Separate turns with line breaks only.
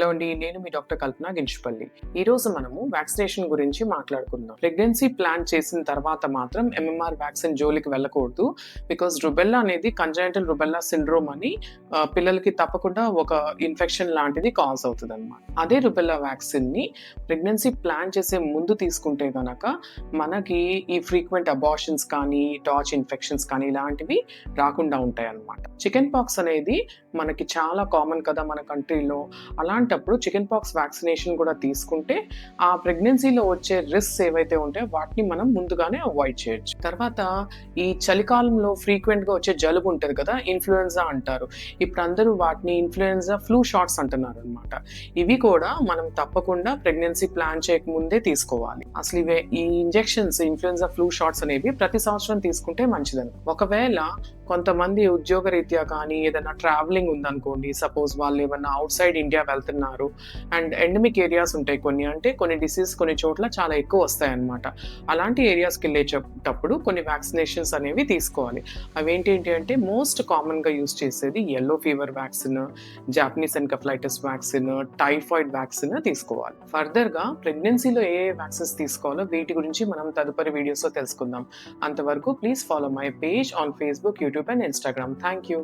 Hello అండి, నేను మీ doctor కల్పన గించుపల్లి. ఈరోజు మనము వ్యాక్సినేషన్ గురించి మాట్లాడుకుందాం. ప్రెగ్నెన్సీ ప్లాన్ చేసిన తర్వాత మాత్రం MMR వ్యాక్సిన్ జోలికి వెళ్ళకూడదు. బికాస్ రుబెల్లా అనేది కంజనైటల్ రుబెల్లా సిండ్రోమ్ అని పిల్లలకి తప్పకుండా ఒక ఇన్ఫెక్షన్ లాంటిది కాజ్ అవుతుంది అనమాట. అదే రుబెల్లా వ్యాక్సిన్ని ప్రెగ్నెన్సీ ప్లాన్ చేసే ముందు తీసుకుంటే కనుక మనకి ఈ ఫ్రీక్వెంట్ అబార్షన్స్ కానీ, టార్చ్ ఇన్ఫెక్షన్స్ కానీ ఇలాంటివి రాకుండా ఉంటాయి అన్నమాట. చికెన్ పాక్స్ అనేది మనకి చాలా కామన్ కదా మన కంట్రీలో. అలాంటప్పుడు చికెన్ పాక్స్ వ్యాక్సినేషన్ కూడా తీసుకుంటే ఆ ప్రెగ్నెన్సీలో వచ్చే రిస్క్స్ ఏవైతే ఉంటాయో వాటిని మనం ముందుగానే అవాయిడ్ చేయొచ్చు. తర్వాత ఈ చలికాలంలో ఫ్రీక్వెంట్గా వచ్చే జలుబు ఉంటుంది కదా, ఇన్ఫ్లుయెన్జా అంటారు. ఇప్పుడు అందరూ వాటిని ఇన్ఫ్లుయెన్జా ఫ్లూ షాట్స్ అంటున్నారు అనమాట. ఇవి కూడా మనం తప్పకుండా ప్రెగ్నెన్సీ ప్లాన్ చేయకముందే తీసుకోవాలి. అసలు ఈ ఇంజెక్షన్స్ ఇన్ఫ్లుయెన్జా ఫ్లూ షాట్స్ అనేవి ప్రతి సంవత్సరం తీసుకుంటే మంచిదని. ఒకవేళ కొంతమంది ఉద్యోగరీత్యా కానీ ఏదైనా ట్రావెలింగ్ ఉందనుకోండి, సపోజ్ వాళ్ళు ఏమన్నా అవుట్ సైడ్ ఇండియా వెళ్తున్నారు అండ్ ఎండమిక్ ఏరియాస్ ఉంటాయి కొన్ని డిసీజ్ కొన్ని చోట్ల చాలా ఎక్కువ వస్తాయి అన్నమాట. అలాంటి ఏరియాస్కి వెళ్ళేటప్పుడు కొన్ని వ్యాక్సినేషన్స్ అనేవి తీసుకోవాలి. అవేంటి అంటే మోస్ట్ కామన్గా యూజ్ చేసేది yellow fever vaccine, Japanese encephalitis vaccine, typhoid vaccine తీసుకోవాలి. ఫర్దర్గా ప్రెగ్నెన్సీలో ఏ వ్యాక్సిన్స్ తీసుకోవాలో వీటి గురించి మనం తదుపరి వీడియోస్లో తెలుసుకుందాం. అంతవరకు please follow my page on Facebook, YouTube and Instagram. Thank you.